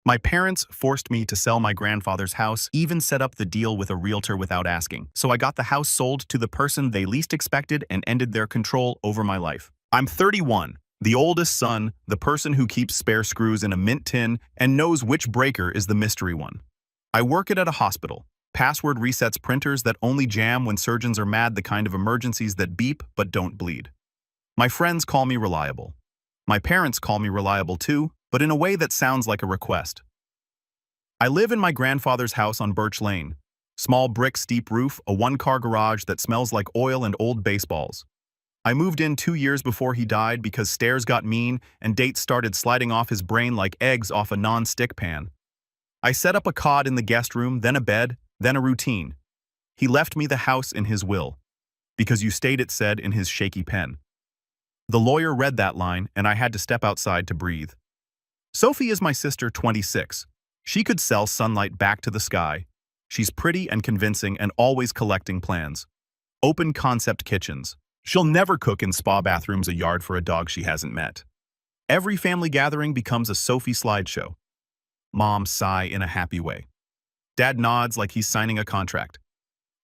My parents forced me to sell my grandfather's house, even set up the deal with a realtor without asking. So I got the house sold to the person they least expected and ended their control over my life. I'm 31, the oldest son, the person who keeps spare screws in a mint tin and knows which breaker is the mystery one. I work at a hospital. Password resets printers that only jam when surgeons are mad, the kind of emergencies that beep but don't bleed. My friends call me reliable. My parents call me reliable too, but in a way that sounds like a request. I live in my grandfather's house on Birch Lane. Small brick steep roof, a one-car garage that smells like oil and old baseballs. I moved in 2 years before he died because stairs got mean and dates started sliding off his brain like eggs off a non-stick pan. I set up a cot in the guest room, then a bed, then a routine. He left me the house in his will. Because you stayed, it said in his shaky pen. The lawyer read that line, and I had to step outside to breathe. Sophie is my sister, 26. She could sell sunlight back to the sky. She's pretty and convincing and always collecting plans. Open concept kitchens. She'll never cook in spa bathrooms, a yard for a dog she hasn't met. Every family gathering becomes a Sophie slideshow. Mom sigh in a happy way. Dad nods like he's signing a contract.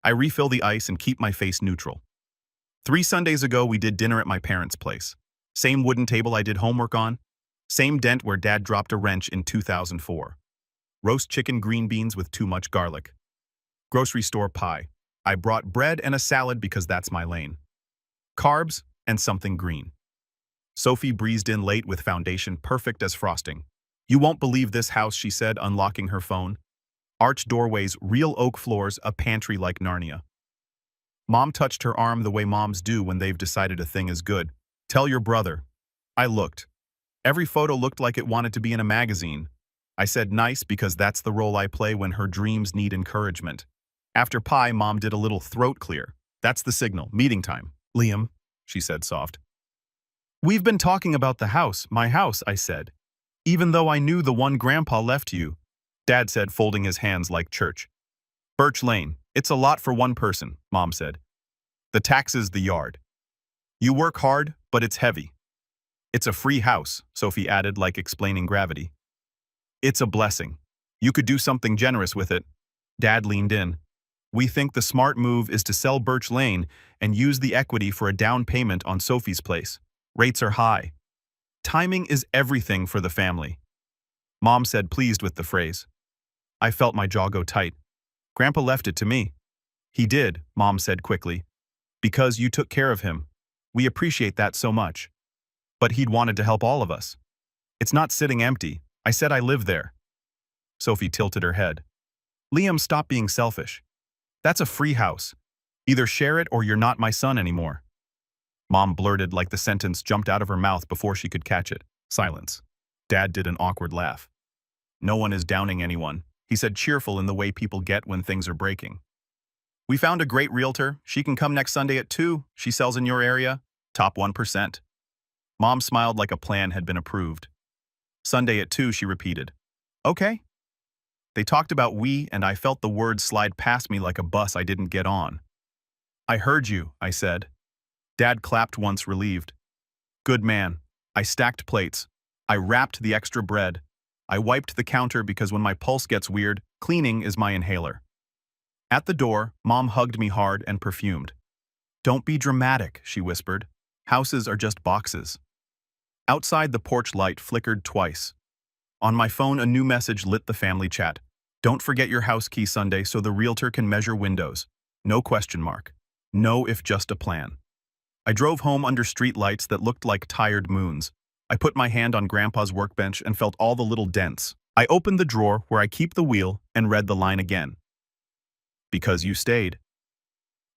I refill the ice and keep my face neutral. 3 Sundays ago, we did dinner at my parents' place. Same wooden table I did homework on. Same dent where Dad dropped a wrench in 2004. Roast chicken, green beans with too much garlic. Grocery store pie. I brought bread and a salad because that's my lane. Carbs and something green. Sophie breezed in late with foundation perfect as frosting. You won't believe this house, she said, unlocking her phone. Arched doorways, real oak floors, a pantry like Narnia. Mom touched her arm the way moms do when they've decided a thing is good. Tell your brother. I looked. Every photo looked like it wanted to be in a magazine. I said nice because that's the role I play when her dreams need encouragement. After pie, Mom did a little throat clear. That's the signal. Meeting time. Liam, she said soft. We've been talking about the house, my house, I said. Even though I knew the one Grandpa left you, Dad said, folding his hands like church. Birch Lane. It's a lot for one person, Mom said. The taxes, the yard. You work hard, but it's heavy. It's a free house, Sophie added, like explaining gravity. It's a blessing. You could do something generous with it. Dad leaned in. We think the smart move is to sell Birch Lane and use the equity for a down payment on Sophie's place. Rates are high. Timing is everything for the family. Mom said, pleased with the phrase. I felt my jaw go tight. Grandpa left it to me. He did, Mom said quickly. Because you took care of him. We appreciate that so much. But he'd wanted to help all of us. It's not sitting empty. I said I live there. Sophie tilted her head. Liam, stop being selfish. That's a free house. Either share it or you're not my son anymore. Mom blurted like the sentence jumped out of her mouth before she could catch it. Silence. Dad did an awkward laugh. No one is downing anyone, he said, cheerful in the way people get when things are breaking. We found a great realtor. She can come next Sunday at 2. She sells in your area. Top 1%. Mom smiled like a plan had been approved. Sunday at 2, she repeated. Okay. They talked about we, and I felt the words slide past me like a bus I didn't get on. I heard you, I said. Dad clapped once, relieved. Good man. I stacked plates. I wrapped the extra bread. I wiped the counter because when my pulse gets weird, cleaning is my inhaler. At the door, Mom hugged me hard and perfumed. Don't be dramatic, she whispered. Houses are just boxes. Outside, the porch light flickered twice. On my phone, a new message lit the family chat. Don't forget your house key Sunday so the realtor can measure windows. No question mark. No if just a plan. I drove home under street lights that looked like tired moons. I put my hand on Grandpa's workbench and felt all the little dents. I opened the drawer where I keep the wheel and read the line again. Because you stayed.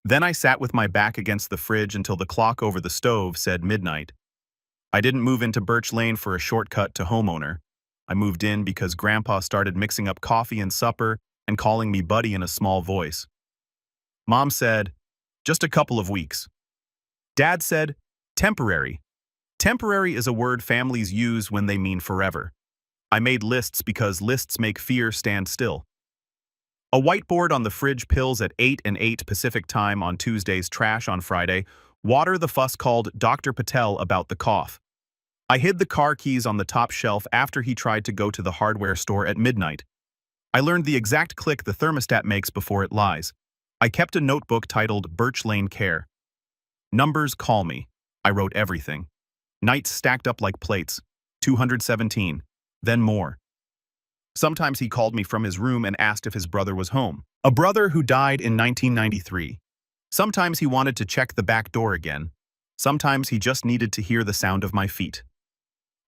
Then I sat with my back against the fridge until the clock over the stove said midnight. I didn't move into Birch Lane for a shortcut to homeowner. I moved in because Grandpa started mixing up coffee and supper and calling me buddy in a small voice. Mom said, just a couple of weeks. Dad said, temporary. Temporary is a word families use when they mean forever. I made lists because lists make fear stand still. A whiteboard on the fridge, pills at 8 and 8 Pacific time on Tuesdays, trash on Friday, water the fuss called Dr. Patel about the cough. I hid the car keys on the top shelf after he tried to go to the hardware store at midnight. I learned the exact click the thermostat makes before it lies. I kept a notebook titled Birch Lane Care. Numbers call me. I wrote everything. Nights stacked up like plates. 217. Then more. Sometimes he called me from his room and asked if his brother was home. A brother who died in 1993. Sometimes he wanted to check the back door again. Sometimes he just needed to hear the sound of my feet.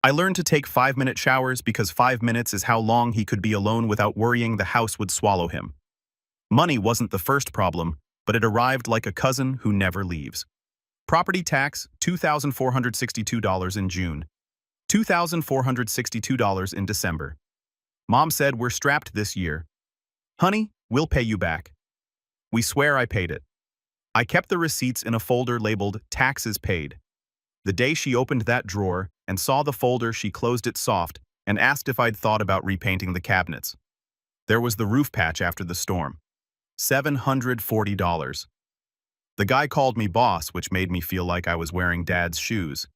I learned to take 5-minute showers because 5 minutes is how long he could be alone without worrying the house would swallow him. Money wasn't the first problem, but it arrived like a cousin who never leaves. Property tax, $2,462 in June. $2,462 in December. Mom said we're strapped this year. Honey, we'll pay you back. We swear I paid it. I kept the receipts in a folder labeled Taxes Paid. The day she opened that drawer and saw the folder, she closed it soft and asked if I'd thought about repainting the cabinets. There was the roof patch after the storm. $740. The guy called me boss, which made me feel like I was wearing Dad's shoes.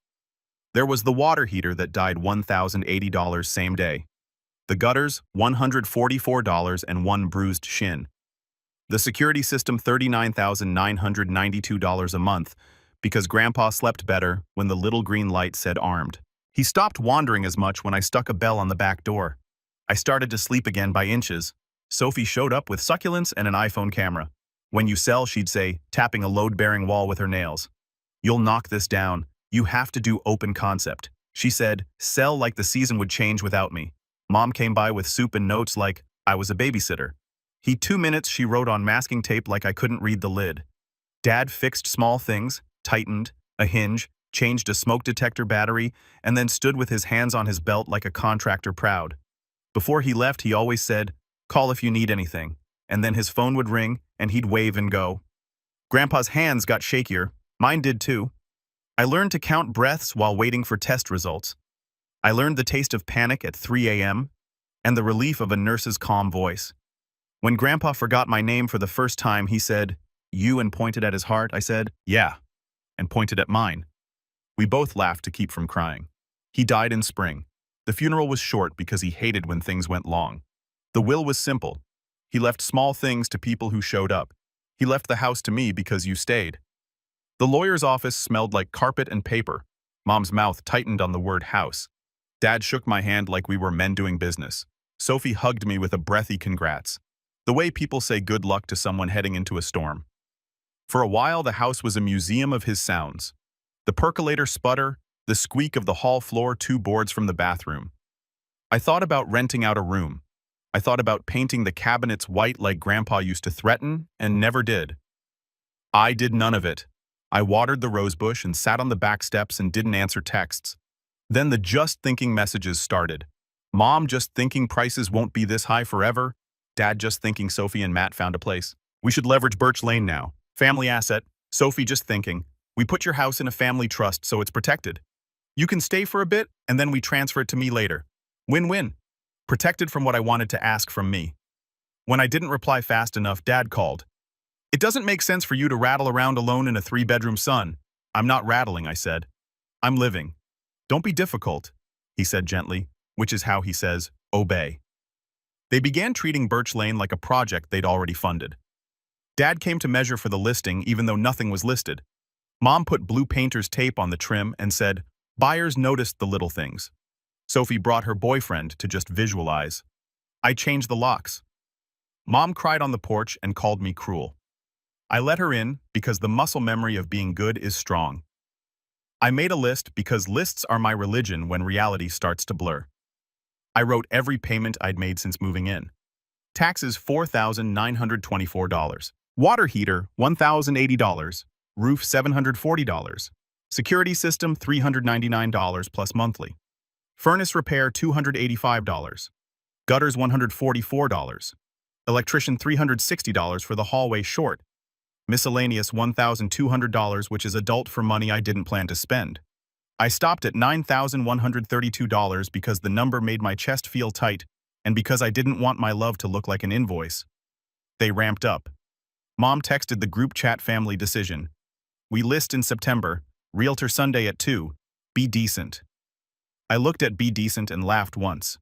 There was the water heater that died $1,080 same day. The gutters, $144 and one bruised shin. The security system, $39,992 a month, because Grandpa slept better when the little green light said armed. He stopped wandering as much when I stuck a bell on the back door. I started to sleep again by inches. Sophie showed up with succulents and an iPhone camera. When you sell, she'd say, tapping a load-bearing wall with her nails. You'll knock this down. You have to do open concept. She said, sell like the season would change without me. Mom came by with soup and notes like I was a babysitter. 2 minutes she wrote on masking tape like I couldn't read the lid. Dad fixed small things, tightened a hinge, changed a smoke detector battery, and then stood with his hands on his belt like a contractor proud. Before he left, he always said, call if you need anything, and then his phone would ring and he'd wave and go. Grandpa's hands got shakier, mine did too. I learned to count breaths while waiting for test results. I learned the taste of panic at 3 a.m. and the relief of a nurse's calm voice. When Grandpa forgot my name for the first time, he said, you, and pointed at his heart. I said, yeah, and pointed at mine. We both laughed to keep from crying. He died in spring. The funeral was short because he hated when things went long. The will was simple. He left small things to people who showed up. He left the house to me because you stayed. The lawyer's office smelled like carpet and paper. Mom's mouth tightened on the word house. Dad shook my hand like we were men doing business. Sophie hugged me with a breathy congrats. The way people say good luck to someone heading into a storm. For a while, the house was a museum of his sounds. The percolator sputter, the squeak of the hall floor 2 boards from the bathroom. I thought about renting out a room. I thought about painting the cabinets white like Grandpa used to threaten, and never did. I did none of it. I watered the rosebush and sat on the back steps and didn't answer texts. Then the just thinking messages started. Mom just thinking prices won't be this high forever. Dad just thinking Sophie and Matt found a place. We should leverage Birch Lane now. Family asset. Sophie just thinking. We put your house in a family trust so it's protected. You can stay for a bit and then we transfer it to me later. Win-win. Protected from what I wanted to ask from me. When I didn't reply fast enough, Dad called. It doesn't make sense for you to rattle around alone in a 3-bedroom, son. I'm not rattling, I said. I'm living. Don't be difficult, he said gently, which is how he says, obey. They began treating Birch Lane like a project they'd already funded. Dad came to measure for the listing even though nothing was listed. Mom put blue painter's tape on the trim and said, buyers noticed the little things. Sophie brought her boyfriend to just visualize. I changed the locks. Mom cried on the porch and called me cruel. I let her in because the muscle memory of being good is strong. I made a list because lists are my religion when reality starts to blur. I wrote every payment I'd made since moving in. Taxes, $4,924. Water heater, $1,080. Roof, $740. Security system, $399 plus monthly. Furnace repair, $285. Gutters, $144. Electrician, $360 for the hallway short. Miscellaneous, $1,200, which is adult for money I didn't plan to spend. I stopped at $9,132 because the number made my chest feel tight and because I didn't want my love to look like an invoice. They ramped up. Mom texted the group chat family decision. We list in September, Realtor Sunday at 2, be decent. I looked at Be Decent and laughed once.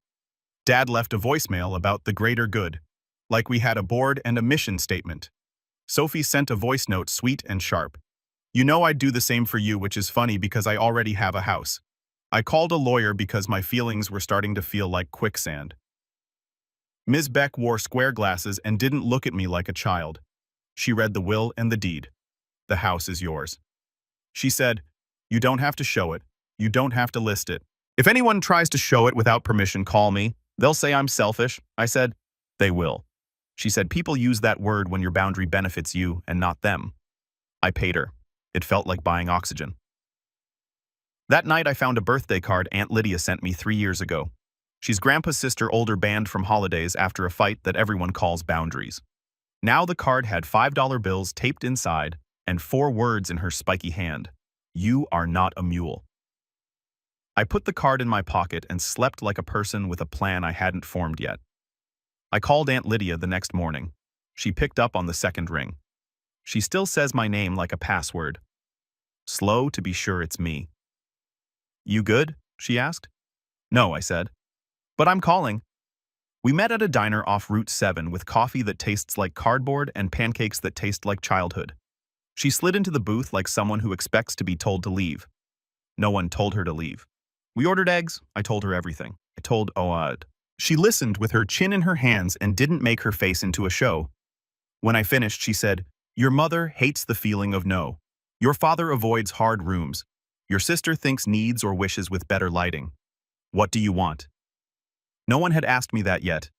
Dad left a voicemail about the greater good, like we had a board and a mission statement. Sophie sent a voice note sweet and sharp. You know I'd do the same for you, which is funny because I already have a house. I called a lawyer because my feelings were starting to feel like quicksand. Ms. Beck wore square glasses and didn't look at me like a child. She read the will and the deed. The house is yours. She said, you don't have to show it. You don't have to list it. If anyone tries to show it without permission, call me. They'll say I'm selfish. I said, they will. She said, people use that word when your boundary benefits you and not them. I paid her. It felt like buying oxygen. That night I found a birthday card Aunt Lydia sent me 3 years ago. She's Grandpa's sister, older, banned from holidays after a fight that everyone calls boundaries. Now the card had $5 bills taped inside and 4 words in her spiky hand. You are not a mule. I put the card in my pocket and slept like a person with a plan I hadn't formed yet. I called Aunt Lydia the next morning. She picked up on the second ring. She still says my name like a password. Slow to be sure it's me. You good? She asked. No, I said. But I'm calling. We met at a diner off Route 7 with coffee that tastes like cardboard and pancakes that taste like childhood. She slid into the booth like someone who expects to be told to leave. No one told her to leave. We ordered eggs. I told her everything. I told Oad. She listened with her chin in her hands and didn't make her face into a show. When I finished, she said, your mother hates the feeling of no. Your father avoids hard rooms. Your sister thinks needs or wishes with better lighting. What do you want? No one had asked me that yet.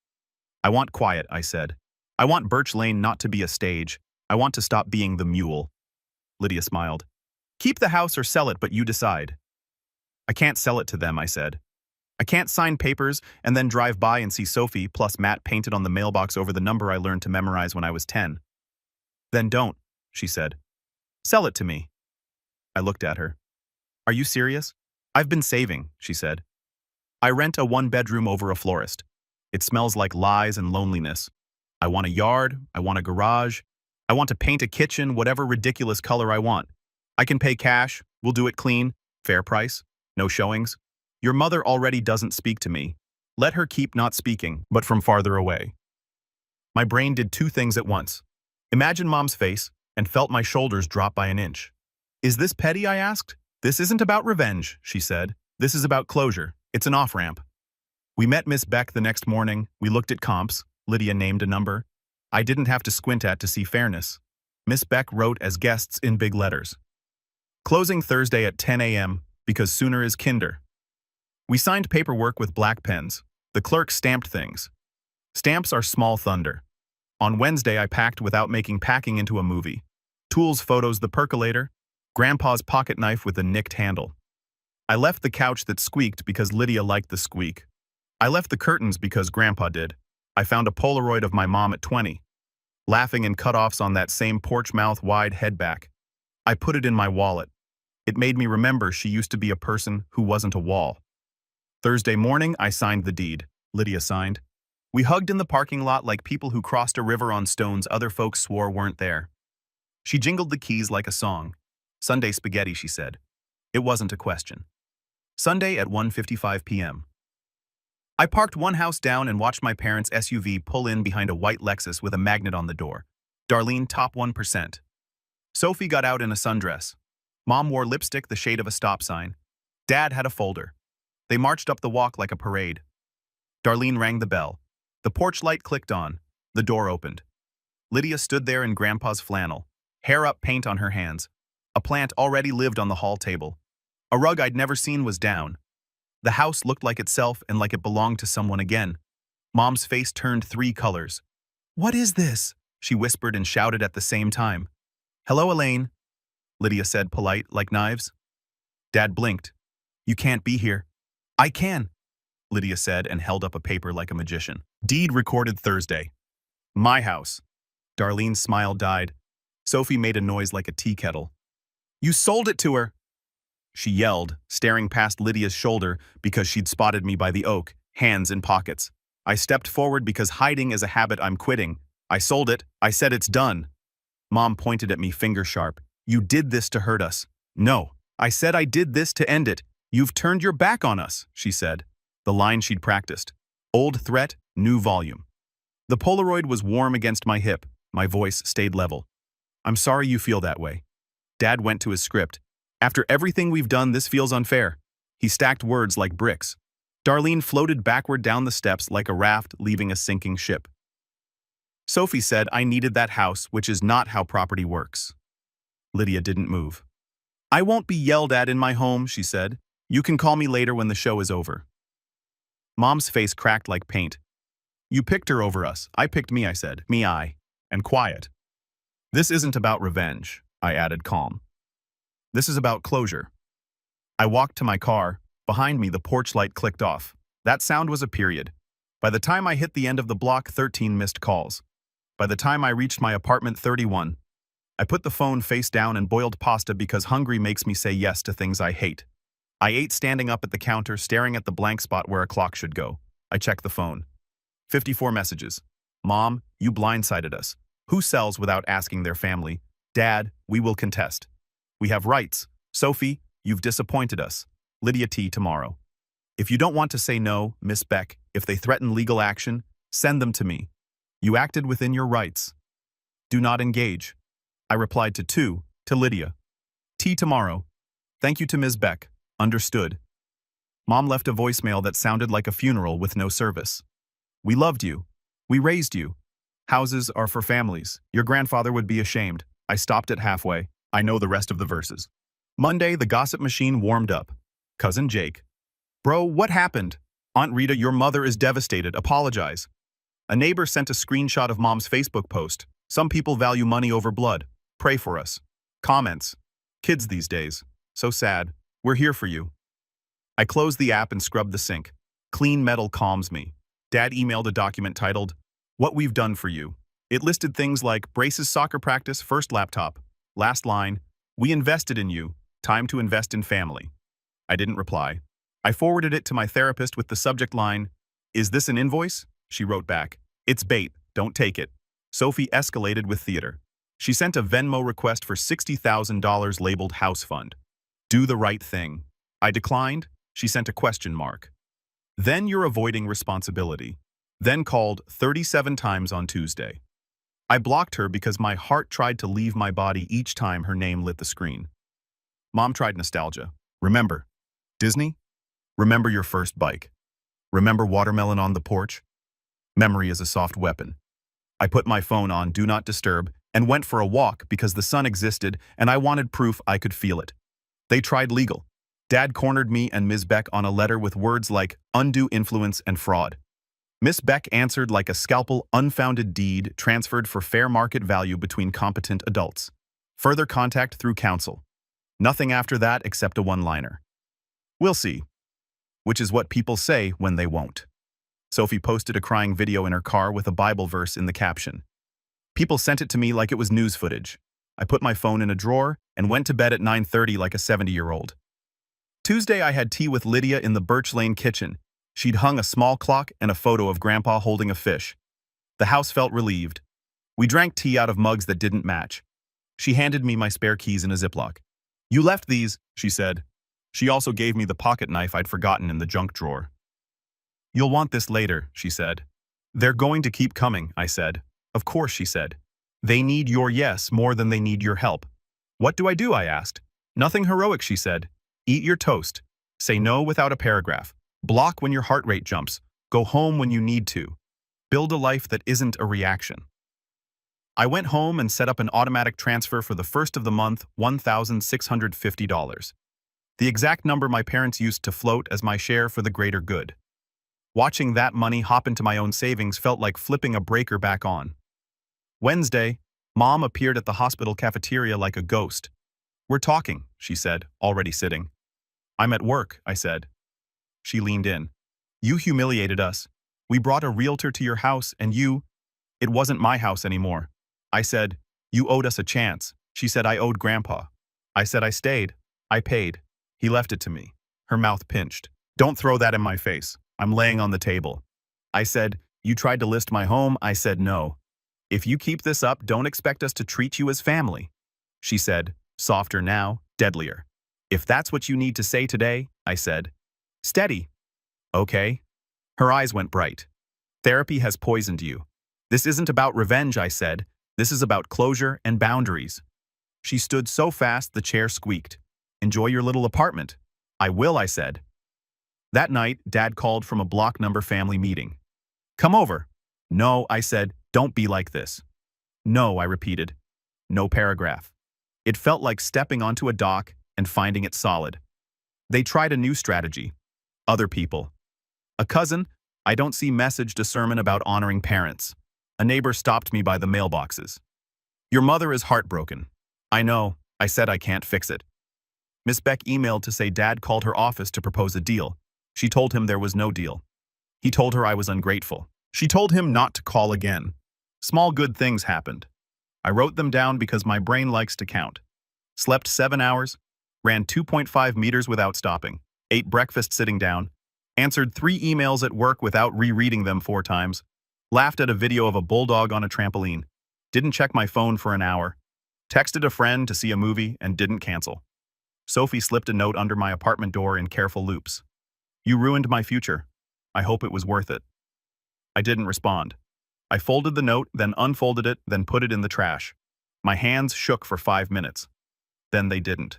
I want quiet, I said. I want Birch Lane not to be a stage. I want to stop being the mule. Lydia smiled. Keep the house or sell it, but you decide. I can't sell it to them, I said. I can't sign papers and then drive by and see Sophie plus Matt painted on the mailbox over the number I learned to memorize when I was 10. Then don't, she said. Sell it to me. I looked at her. Are you serious? I've been saving, she said. I rent a 1-bedroom over a florist. It smells like lies and loneliness. I want a yard. I want a garage. I want to paint a kitchen whatever ridiculous color I want. I can pay cash. We'll do it clean. Fair price. No showings. Your mother already doesn't speak to me. Let her keep not speaking, but from farther away. My brain did 2 things at once. Imagine Mom's face and felt my shoulders drop by an inch. Is this petty? I asked. This isn't about revenge, she said. This is about closure. It's an off-ramp. We met Miss Beck the next morning. We looked at comps. Lydia named a number. I didn't have to squint at to see fairness. Miss Beck wrote as guests in big letters. Closing Thursday at 10 a.m. because sooner is kinder. We signed paperwork with black pens. The clerk stamped things. Stamps are small thunder. On Wednesday, I packed without making packing into a movie. Tools, photos, the percolator. Grandpa's pocket knife with a nicked handle. I left the couch that squeaked because Lydia liked the squeak. I left the curtains because Grandpa did. I found a Polaroid of my mom at 20, laughing in cutoffs on that same porch mouth wide head back. I put it in my wallet. It made me remember she used to be a person who wasn't a wall. Thursday morning, I signed the deed. Lydia signed. We hugged in the parking lot like people who crossed a river on stones other folks swore weren't there. She jingled the keys like a song. Sunday spaghetti, she said. It wasn't a question. Sunday at 1:55 p.m. I parked one house down and watched my parents' SUV pull in behind a white Lexus with a magnet on the door. Darlene, top 1%. Sophie got out in a sundress. Mom wore lipstick the shade of a stop sign. Dad had a folder. They marched up the walk like a parade. Darlene rang the bell. The porch light clicked on. The door opened. Lydia stood there in Grandpa's flannel, hair up, paint on her hands. A plant already lived on the hall table. A rug I'd never seen was down. The house looked like itself and like it belonged to someone again. Mom's face turned 3 colors. What is this? She whispered and shouted at the same time. Hello, Elaine, Lydia said, polite like knives. Dad blinked. You can't be here. I can, Lydia said and held up a paper like a magician. Deed recorded Thursday. My house. Darlene's smile died. Sophie made a noise like a tea kettle. You sold it to her, she yelled, staring past Lydia's shoulder because she'd spotted me by the oak, hands in pockets. I stepped forward because hiding is a habit I'm quitting. I sold it. I said it's done. Mom pointed at me, finger sharp. You did this to hurt us. No, I said I did this to end it. "You've turned your back on us," she said. The line she'd practiced. Old threat, new volume. The Polaroid was warm against my hip. My voice stayed level. "I'm sorry you feel that way." Dad went to his script. "After everything we've done, this feels unfair." He stacked words like bricks. Darlene floated backward down the steps like a raft leaving a sinking ship. Sophie said I needed that house, which is not how property works. Lydia didn't move. "I won't be yelled at in my home," she said. "You can call me later when the show is over." Mom's face cracked like paint. "You picked her over us. I picked me," I said. And quiet. "This isn't about revenge," I added, calm. "This is about closure." I walked to my car. Behind me, the porch light clicked off. That sound was a period. By the time I hit the end of the block, 13 missed calls. By the time I reached my apartment, 31. I put the phone face down and boiled pasta because hungry makes me say yes to things I hate. I ate standing up at the counter, staring at the blank spot where a clock should go. I checked the phone. 54 messages. "Mom, you blindsided us. Who sells without asking their family? Dad, we will contest. We have rights. Sophie, you've disappointed us. Lydia T. tomorrow. If you don't want to say no, Miss Beck, if they threaten legal action, send them to me. You acted within your rights. Do not engage." I replied to 2, to Lydia. "T. tomorrow. Thank you to Ms. Beck. Understood." Mom left a voicemail that sounded like a funeral with no service. "We loved you. We raised you. Houses are for families. Your grandfather would be ashamed." I stopped it halfway. I know the rest of the verses. Monday, the gossip machine warmed up. Cousin Jake. "Bro, what happened? Aunt Rita, your mother is devastated. Apologize." A neighbor sent a screenshot of Mom's Facebook post. "Some people value money over blood. Pray for us." Comments. "Kids these days. So sad. We're here for you." I closed the app and scrubbed the sink. Clean metal calms me. Dad emailed a document titled, "What We've Done for You." It listed things like braces, soccer practice, first laptop. Last line, "We invested in you. Time to invest in family." I didn't reply. I forwarded it to my therapist with the subject line, "Is this an invoice?" She wrote back, "It's bait. Don't take it." Sophie escalated with theater. She sent a Venmo request for $60,000 labeled house fund. "Do the right thing." I declined. She sent a question mark. "Then you're avoiding responsibility." Then called 37 times on Tuesday. I blocked her because my heart tried to leave my body each time her name lit the screen. Mom tried nostalgia. "Remember Disney? Remember your first bike? Remember watermelon on the porch?" Memory is a soft weapon. I put my phone on Do Not Disturb and went for a walk because the sun existed and I wanted proof I could feel it. They tried legal. Dad cornered me and Ms. Beck on a letter with words like undue influence and fraud. Miss Beck answered like a scalpel unfounded deed transferred for fair market value between competent adults. Further contact through counsel. Nothing after that except a one-liner. "We'll see." Which is what people say when they won't. Sophie posted a crying video in her car with a Bible verse in the caption. People sent it to me like it was news footage. I put my phone in a drawer and went to bed at 9:30 like a 70-year-old. Tuesday I had tea with Lydia in the Birch Lane kitchen. She'd hung a small clock and a photo of Grandpa holding a fish. The house felt relieved. We drank tea out of mugs that didn't match. She handed me my spare keys in a Ziploc. "You left these," she said. She also gave me the pocket knife I'd forgotten in the junk drawer. "You'll want this later," she said. "They're going to keep coming," I said. "Of course," she said. "They need your yes more than they need your help." "What do?" I asked. "Nothing heroic," she said. "Eat your toast. Say no without a paragraph. Block when your heart rate jumps. Go home when you need to. Build a life that isn't a reaction." I went home and set up an automatic transfer for the first of the month, $1,650. The exact number my parents used to float as my share for the greater good. Watching that money hop into my own savings felt like flipping a breaker back on. Wednesday, Mom appeared at the hospital cafeteria like a ghost. "We're talking," she said, already sitting. "I'm at work," I said. She leaned in. "You humiliated us. We brought a realtor to your house and you—" "It wasn't my house anymore." I said, "You owed us a chance." She said I owed Grandpa. I said I stayed. I paid. He left it to me. Her mouth pinched. "Don't throw that in my face. I'm laying on the table." I said, "You tried to list my home." I said no. "If you keep this up, don't expect us to treat you as family." She said, softer now, deadlier. If that's what you need to say today, I said. Steady. Okay. Her eyes went bright. Therapy has poisoned you. This isn't about revenge, I said. This is about closure and boundaries. She stood so fast the chair squeaked. Enjoy your little apartment. I will, I said. That night, Dad called from a block number family meeting. Come over. No, I said, don't be like this. No, I repeated. No paragraph. It felt like stepping onto a dock and finding it solid. They tried a new strategy. Other people. A cousin, I don't see messaged a sermon about honoring parents. A neighbor stopped me by the mailboxes. Your mother is heartbroken. I know, I said I can't fix it. Miss Beck emailed to say Dad called her office to propose a deal. She told him there was no deal. He told her I was ungrateful. She told him not to call again. Small good things happened. I wrote them down because my brain likes to count. Slept 7 hours, ran 2.5 meters without stopping, ate breakfast sitting down, answered 3 emails at work without rereading them 4 times, laughed at a video of a bulldog on a trampoline, didn't check my phone for an hour, texted a friend to see a movie and didn't cancel. Sophie slipped a note under my apartment door in careful loops. You ruined my future. I hope it was worth it. I didn't respond. I folded the note, then unfolded it, then put it in the trash. My hands shook for 5 minutes. Then they didn't.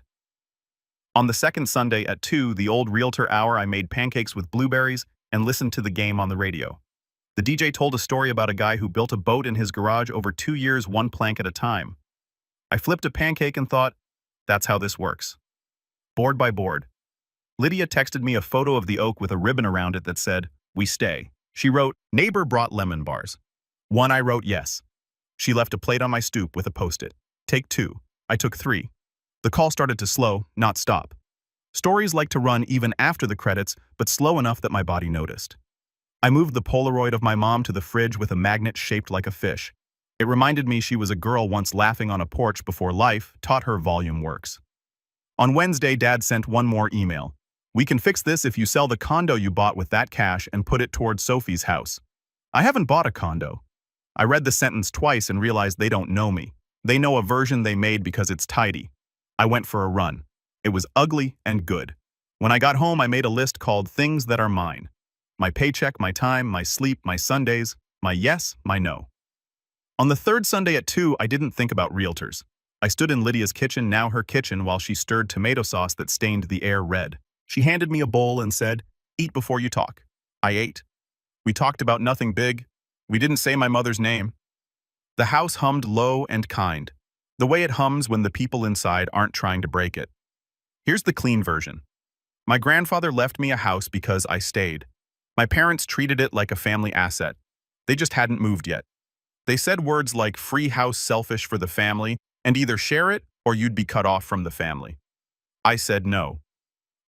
On the second Sunday at 2, the old realtor hour, I made pancakes with blueberries and listened to the game on the radio. The DJ told a story about a guy who built a boat in his garage over 2 years, 1 plank at a time. I flipped a pancake and thought, that's how this works. Board by board. Lydia texted me a photo of the oak with a ribbon around it that said, we stay. She wrote, neighbor brought lemon bars. 1, I wrote yes. She left a plate on my stoop with a post-it. Take 2. I took 3. The call started to slow, not stop. Stories like to run even after the credits, but slow enough that my body noticed. I moved the Polaroid of my mom to the fridge with a magnet shaped like a fish. It reminded me she was a girl once laughing on a porch before life taught her volume works. On Wednesday, Dad sent one more email. We can fix this if you sell the condo you bought with that cash and put it towards Sophie's house. I haven't bought a condo. I read the sentence twice and realized they don't know me. They know a version they made because it's tidy. I went for a run. It was ugly and good. When I got home, I made a list called Things That Are Mine. My paycheck, my time, my sleep, my Sundays, my yes, my no. On the third Sunday at 2, I didn't think about realtors. I stood in Lydia's kitchen, now her kitchen, while she stirred tomato sauce that stained the air red. She handed me a bowl and said, eat before you talk. I ate. We talked about nothing big. We didn't say my mother's name. The house hummed low and kind, the way it hums when the people inside aren't trying to break it. Here's the clean version. My grandfather left me a house because I stayed. My parents treated it like a family asset. They just hadn't moved yet. They said words like free house, selfish for the family, and either share it or you'd be cut off from the family. I said no.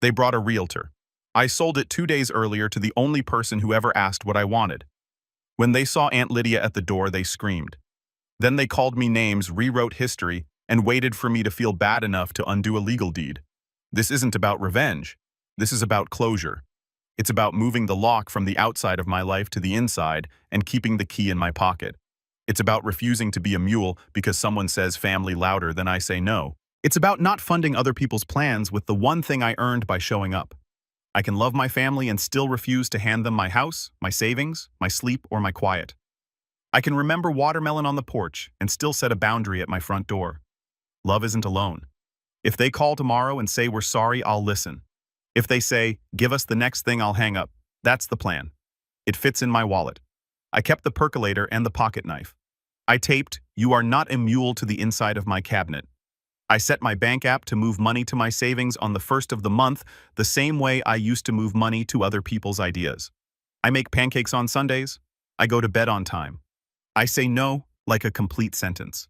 They brought a realtor. I sold it 2 days earlier to the only person who ever asked what I wanted. When they saw Aunt Lydia at the door, they screamed. Then they called me names, rewrote history, and waited for me to feel bad enough to undo a legal deed. This isn't about revenge. This is about closure. It's about moving the lock from the outside of my life to the inside and keeping the key in my pocket. It's about refusing to be a mule because someone says family louder than I say no. It's about not funding other people's plans with the one thing I earned by showing up. I can love my family and still refuse to hand them my house, my savings, my sleep, or my quiet. I can remember watermelon on the porch and still set a boundary at my front door. Love isn't alone. If they call tomorrow and say we're sorry, I'll listen. If they say, give us the next thing, I'll hang up. That's the plan. It fits in my wallet. I kept the percolator and the pocket knife. I taped, you are not a mule to the inside of my cabinet. I set my bank app to move money to my savings on the first of the month, the same way I used to move money to other people's ideas. I make pancakes on Sundays. I go to bed on time. I say no like a complete sentence.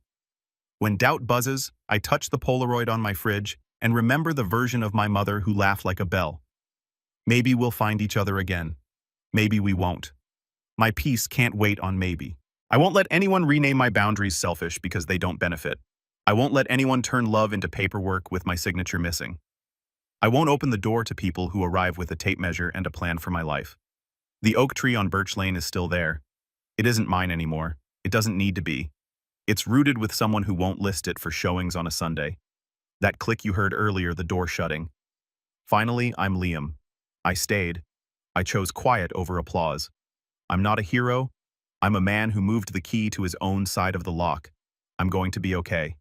When doubt buzzes, I touch the Polaroid on my fridge and remember the version of my mother who laughed like a bell. Maybe we'll find each other again. Maybe we won't. My peace can't wait on maybe. I won't let anyone rename my boundaries selfish because they don't benefit. I won't let anyone turn love into paperwork with my signature missing. I won't open the door to people who arrive with a tape measure and a plan for my life. The oak tree on Birch Lane is still there. It isn't mine anymore. It doesn't need to be. It's rooted with someone who won't list it for showings on a Sunday. That click you heard earlier, the door shutting. Finally, I'm Liam. I stayed. I chose quiet over applause. I'm not a hero. I'm a man who moved the key to his own side of the lock. I'm going to be okay.